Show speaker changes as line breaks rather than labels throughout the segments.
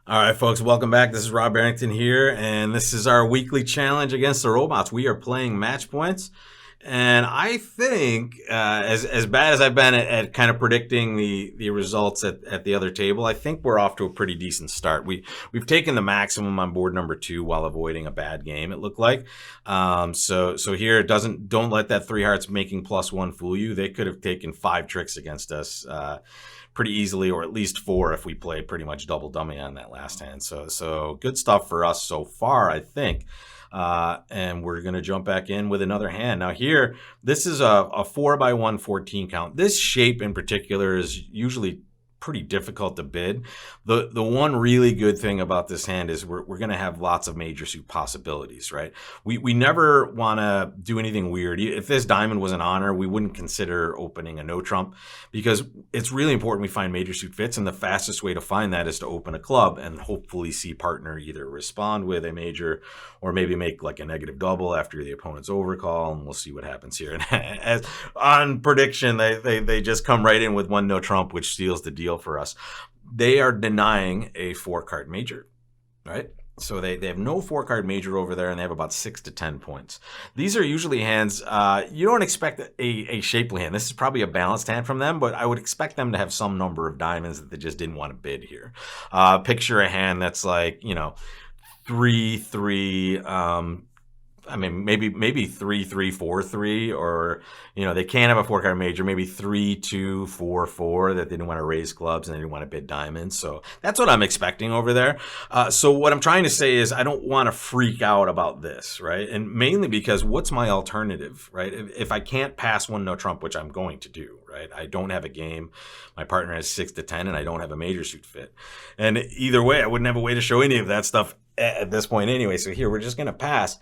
All right, folks, welcome back. This is Rob Barrington here, and this is our weekly challenge against the robots. We are playing match points, and I think, as bad as I've been at kind of predicting the results at the other table, I think we're off to a pretty decent start. We've taken the maximum on board number 2 while avoiding a bad game. It looked like, so here it don't let that 3 hearts making +1 fool you. They could have taken 5 tricks against us. Pretty easily, or at least 4 if we play pretty much double dummy on that last hand. So good stuff for us so far, I think. And we're going to jump back in with another hand. Now here, this is a 4x1 14 count. This shape in particular is usually pretty difficult to bid. The one really good thing about this hand is we're going to have lots of major suit possibilities, right? We never want to do anything weird. If this diamond was an honor, we wouldn't consider opening a no trump, because it's really important we find major suit fits, and the fastest way to find that is to open a club and hopefully see partner either respond with a major or maybe make like a negative double after the opponent's overcall, and we'll see what happens here. And as on prediction, they just come right in with one no trump, which seals the deal for us. They are denying a 4-card major, right? So they have no 4-card major over there, and they have about 6 to 10 points. These are usually hands, you don't expect a shapely hand. This is probably a balanced hand from them, but I would expect them to have some number of diamonds that they just didn't want to bid here. Picture a hand that's like, 3-3, maybe 3-3, 4-3, or they can't have a 4-card major. Maybe 3-2, 4-4 that they didn't want to raise clubs and they didn't want to bid diamonds. So that's what I'm expecting over there. So what I'm trying to say is I don't want to freak out about this, right? And mainly because what's my alternative, right? If I can't pass one no trump, which I'm going to do, right? I don't have a game. My partner has 6 to 10, and I don't have a major suit fit. And either way, I wouldn't have a way to show any of that stuff at this point anyway. So here we're just going to pass,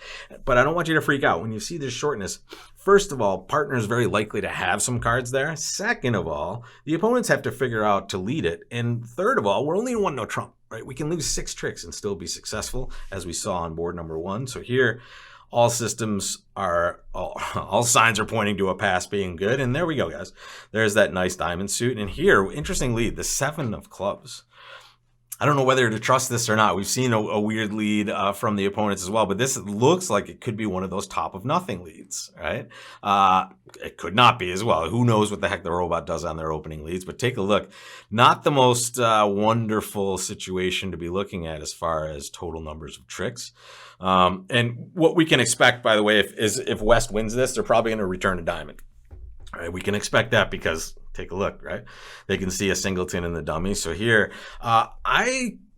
but I don't want you to freak out when you see this shortness. First of all, partner is very likely to have some cards there. Second of all, the opponents have to figure out to lead it. And third of all, we're only in one no trump, right? We can lose 6 tricks and still be successful, as we saw on board number 1. So here, all signs are pointing to a pass being good. And there we go, guys. There's that nice diamond suit. And here, interesting lead, the 7 of clubs. I don't know whether to trust this or not. We've seen a weird lead from the opponents as well, but this looks like it could be one of those top of nothing leads, right? It could not be as well. Who knows what the heck the robot does on their opening leads, but take a look. Not the most wonderful situation to be looking at as far as total numbers of tricks. And what we can expect, by the way, if West wins this, they're probably going to return a diamond. All right, we can expect that because take a look, right? They can see a singleton in the dummy. So here,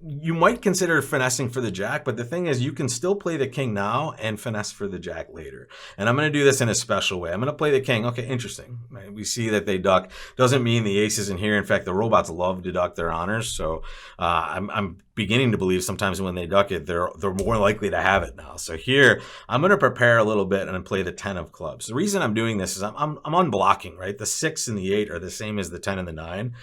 you might consider finessing for the jack, but the thing is you can still play the king now and finesse for the jack later. And I'm going to do this in a special way. I'm going to play the king. Okay, interesting. Right? We see that they duck. Doesn't mean the ace isn't here. In fact, the robots love to duck their honors. So I'm beginning to believe sometimes when they duck it, they're more likely to have it now. So here, I'm going to prepare a little bit and play the 10 of clubs. The reason I'm doing this is I'm unblocking, right? The 6 and the 8 are the same as the 10 and the 9.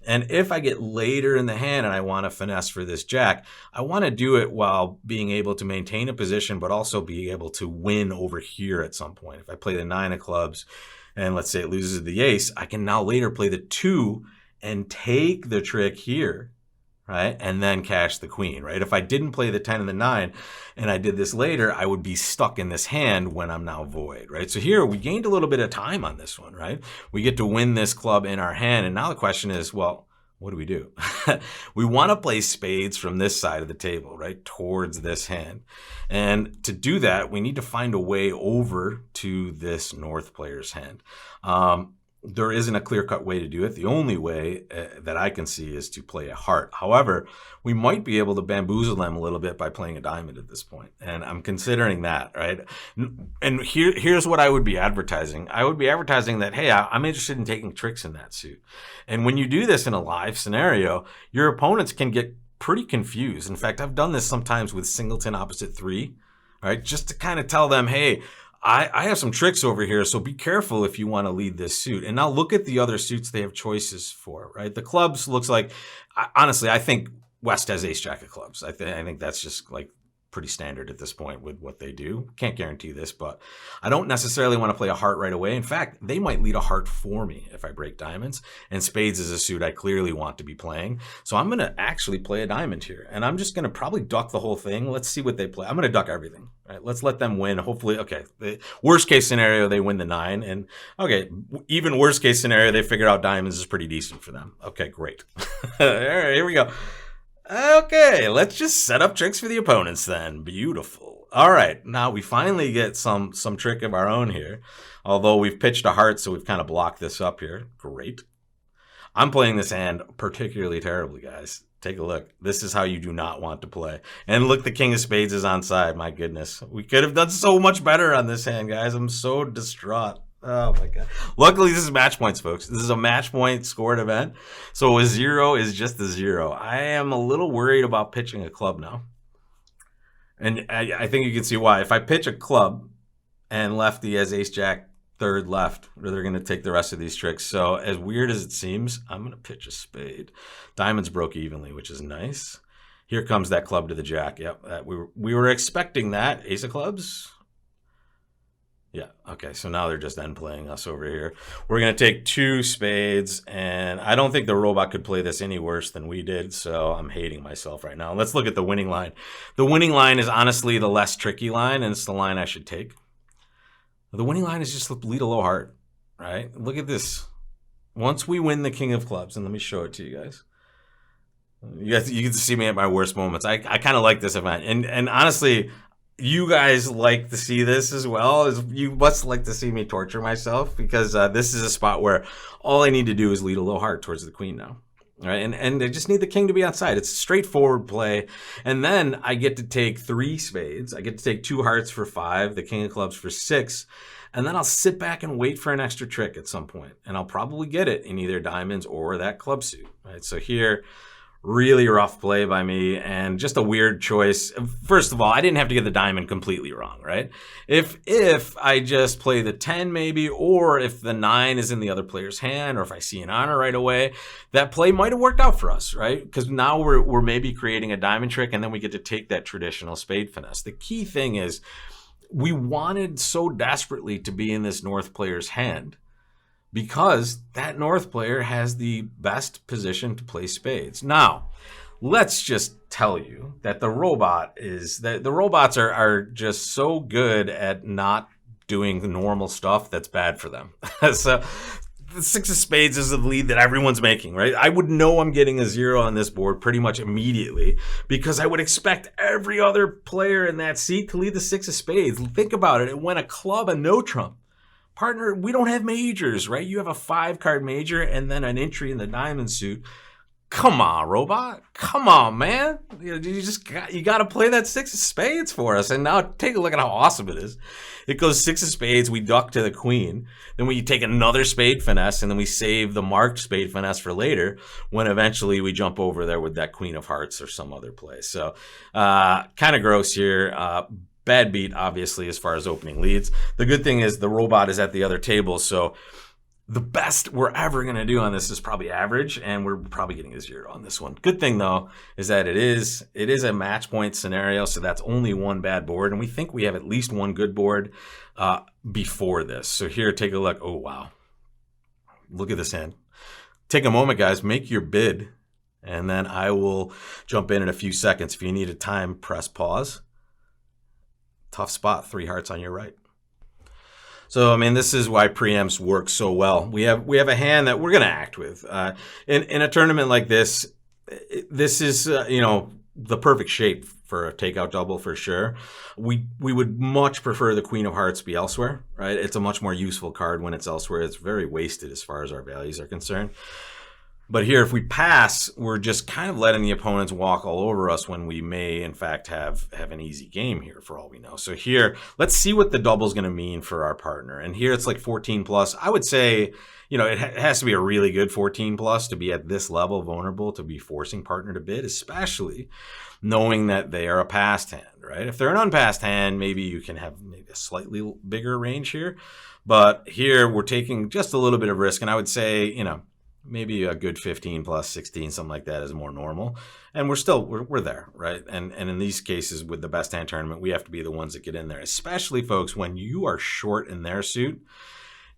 And if I get later in the hand and I want to finesse for this jack, I want to do it while being able to maintain a position, but also be able to win over here at some point. If I play the 9 of clubs and let's say it loses the ace, I can now later play the 2 and take the trick here, right? And then cash the queen, right? If I didn't play the 10 and the 9 and I did this later, I would be stuck in this hand when I'm now void, right? So here we gained a little bit of time on this one, right? We get to win this club in our hand. And now the question is, well, what do we do? We want to play spades from this side of the table, right? Towards this hand. And to do that, we need to find a way over to this north player's hand. There isn't a clear-cut way to do it. The only way that I can see is to play a heart. However, we might be able to bamboozle them a little bit by playing a diamond at this point. And I'm considering that, right? And here's what I would be advertising. I would be advertising that, hey, I'm interested in taking tricks in that suit. And when you do this in a live scenario, your opponents can get pretty confused. In fact, I've done this sometimes with singleton opposite 3, right? Just to kind of tell them, hey, I have some tricks over here, so be careful if you want to lead this suit. And now look at the other suits they have choices for, right? The clubs looks like, honestly, I think West has ace jack of clubs. I think that's just like pretty standard at this point with what they do. Can't guarantee this, but I don't necessarily want to play a heart right away. In fact, they might lead a heart for me if I break diamonds, and spades is a suit I clearly want to be playing. So I'm going to actually play a diamond here, and I'm just going to probably duck the whole thing. Let's see what they play. I'm going to duck everything. Right? Let's let them win. Hopefully, okay, the worst case scenario, they win the 9, and okay, even worst case scenario, they figure out diamonds is pretty decent for them. Okay, great. All right, here we go. Okay, let's just set up tricks for the opponents then. Beautiful. All right, now we finally get some trick of our own here. Although we've pitched a heart, so we've kind of blocked this up here. Great. I'm playing this hand particularly terribly, guys. Take a look. This is how you do not want to play. And look, the king of spades is on side. My goodness. We could have done so much better on this hand, guys. I'm so distraught. Oh, my God. Luckily, this is match points, folks. This is a match point scored event. So a 0 is just a 0. I am a little worried about pitching a club now. And I think you can see why. If I pitch a club and lefty has ace-jack third left, they're going to take the rest of these tricks. So as weird as it seems, I'm going to pitch a spade. Diamonds broke evenly, which is nice. Here comes that club to the jack. Yep, we were expecting that. Ace of clubs. Yeah, okay, so now they're just end playing us over here. We're going to take 2 spades, and I don't think the robot could play this any worse than we did, so I'm hating myself right now. Let's look at the winning line. The winning line is honestly the less tricky line, and it's the line I should take. The winning line is just lead a low heart, right? Look at this. Once we win the king of clubs, and let me show it to you guys. You get to see me at my worst moments. I kind of like this event, and honestly, you guys like to see this as well. You must like to see me torture myself, because this is a spot where all I need to do is lead a low heart towards the queen now. All right, and I just need the king to be on side. It's a straightforward play. And then I get to take 3 spades. I get to take 2 hearts for 5, the king of clubs for 6. And then I'll sit back and wait for an extra trick at some point. And I'll probably get it in either diamonds or that club suit. Right, so here, really rough play by me, and just a weird choice. First of all, I didn't have to get the diamond completely wrong, right? If I just play the 10 maybe, or if the 9 is in the other player's hand, or if I see an honor right away, that play might have worked out for us, right? Because now we're maybe creating a diamond trick, and then we get to take that traditional spade finesse. The key thing is, we wanted so desperately to be in this north player's hand, because that north player has the best position to play spades. Now, let's just tell you that the robots are just so good at not doing normal stuff that's bad for them. So the 6 of spades is the lead that everyone's making, right? I would know I'm getting a 0 on this board pretty much immediately, because I would expect every other player in that seat to lead the 6 of spades. Think about it. It went a club and no trump. Partner, we don't have majors, right? You have a 5-card major and then an entry in the diamond suit. Come on, robot. Come on, man. You got to play that 6 of spades for us. And now take a look at how awesome it is. It goes 6 of spades. We duck to the queen. Then we take another spade finesse, and then we save the marked spade finesse for later, when eventually we jump over there with that queen of hearts or some other play. So kind of gross here. Bad beat, obviously, as far as opening leads. The good thing is the robot is at the other table, so the best we're ever going to do on this is probably average, and we're probably getting a 0 on this one. Good thing, though, is that it is a match point scenario, so that's only one bad board, and we think we have at least one good board before this. So here, take a look. Oh, wow. Look at this hand. Take a moment, guys. Make your bid, and then I will jump in a few seconds. If you need a time, press pause. Tough spot, 3 hearts on your right. So, I mean, this is why preempts work so well. We have a hand that we're going to act with. In a tournament like this, this is, the perfect shape for a takeout double for sure. We would much prefer the queen of hearts be elsewhere, right? It's a much more useful card when it's elsewhere. It's very wasted as far as our values are concerned. But here, if we pass, we're just kind of letting the opponents walk all over us when we may, in fact, have an easy game here for all we know. So here, let's see what the double is going to mean for our partner. And here it's like 14 plus. I would say, it has to be a really good 14 plus to be at this level vulnerable, to be forcing partner to bid, especially knowing that they are a passed hand, right? If they're an unpassed hand, maybe you can have maybe a slightly bigger range here. But here, we're taking just a little bit of risk. And I would say, Maybe a good 15 plus 16, something like that is more normal. And we're there, right? And in these cases with the best hand tournament, we have to be the ones that get in there, especially folks, when you are short in their suit.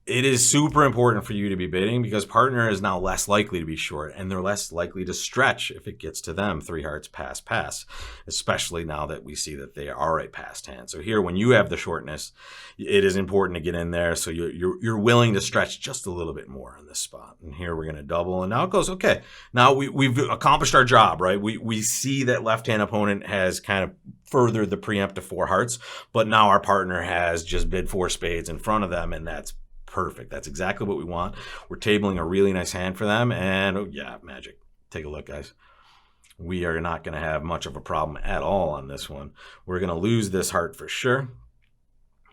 It is super important for you to be bidding because partner is now less likely to be short and they're less likely to stretch if it gets to them 3 hearts pass, especially now that we see that they are a passed hand. So here, when you have the shortness, it is important to get in there so you're willing to stretch just a little bit more in this spot. And here we're going to double, and now it goes, okay, now we've accomplished our job, right? We see that left-hand opponent has kind of furthered the preempt to 4 hearts, but now our partner has just bid 4 spades in front of them, and that's perfect. That's exactly what we want. We're tabling a really nice hand for them, and oh yeah, magic. Take a look, guys. We are not going to have much of a problem at all on this one. We're going to lose this heart for sure,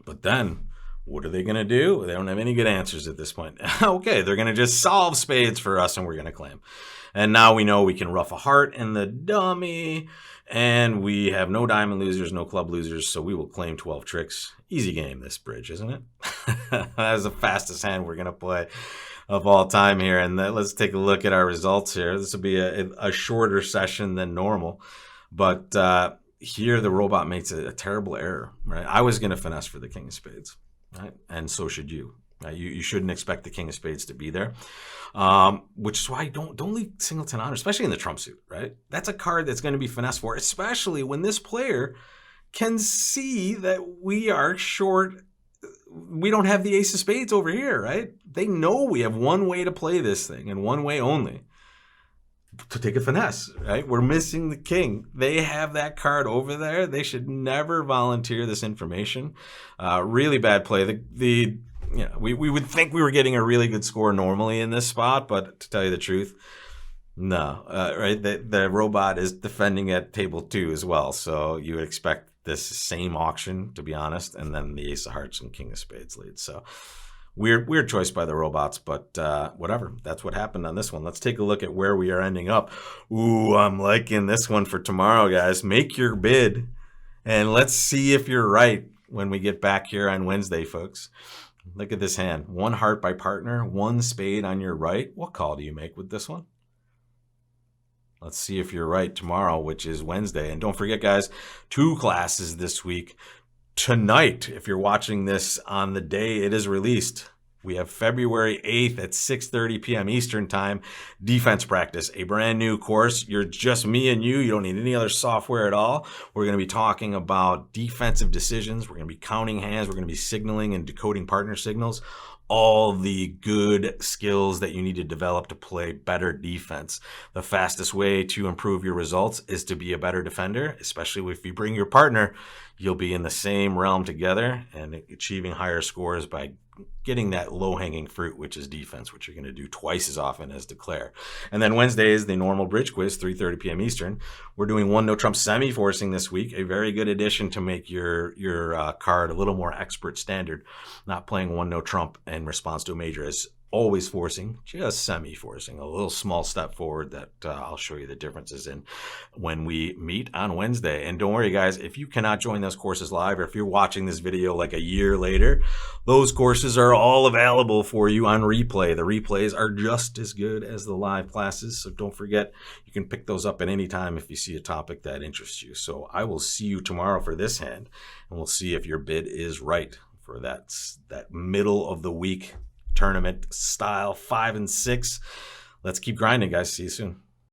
but then what are they going to do? They don't have any good answers at this point. Okay, they're going to just solve spades for us, and we're going to claim. And now we know we can ruff a heart in the dummy, and we have no diamond losers, no club losers, so we will claim 12 tricks. Easy game, this bridge, isn't it? That is the fastest hand we're going to play of all time here. And let's take a look at our results here. This will be a shorter session than normal, but here the robot makes a terrible error, right? I was going to finesse for the king of spades, right? And so should you. You shouldn't expect the king of spades to be there, which is why don't leave singleton on, especially in the trump suit, right? That's a card that's going to be finessed for, especially when this player can see that we are short. We don't have the ace of spades over here, right? They know we have one way to play this thing and one way only, to take a finesse, right? We're missing the king. They have that card over there. They should never volunteer this information. Really bad play. We would think we were getting a really good score normally in this spot, but to tell you the truth, no, right? The robot is defending at table 2 as well, so you would expect this same auction, to be honest, and then the ace of hearts and king of spades lead. So weird choice by the robots, but whatever. That's what happened on this one. Let's take a look at where we are ending up. Ooh, I'm liking this one for tomorrow, guys. Make your bid, and let's see if you're right when we get back here on Wednesday, folks. Look at this hand. 1 heart by partner, 1 spade on your right. What call do you make with this one? Let's see if you're right tomorrow, which is Wednesday. And don't forget, guys, 2 classes this week. Tonight, if you're watching this on the day it is released, we have February 8th at 6:30 p.m. Eastern Time, defense practice, a brand new course. You're just me and you. You don't need any other software at all. We're going to be talking about defensive decisions. We're going to be counting hands. We're going to be signaling and decoding partner signals. All the good skills that you need to develop to play better defense. The fastest way to improve your results is to be a better defender, especially if you bring your partner. You'll be in the same realm together and achieving higher scores by getting that low-hanging fruit, which is defense, which you're going to do twice as often as declare. And then Wednesday is the normal bridge quiz, 3:30 p.m. Eastern. We're doing 1 no trump semi-forcing this week, a very good addition to make your card a little more expert standard. Not playing 1 no trump in response to a major is always forcing, just semi-forcing, a little small step forward that I'll show you the differences in when we meet on Wednesday. And don't worry, guys, if you cannot join those courses live, or if you're watching this video like a year later, those courses are all available for you on replay. The replays are just as good as the live classes, so don't forget, you can pick those up at any time if you see a topic that interests you. So I will see you tomorrow for this hand, and we'll see if your bid is right for that middle of the week tournament style 5 and 6. Let's keep grinding, guys. See you soon.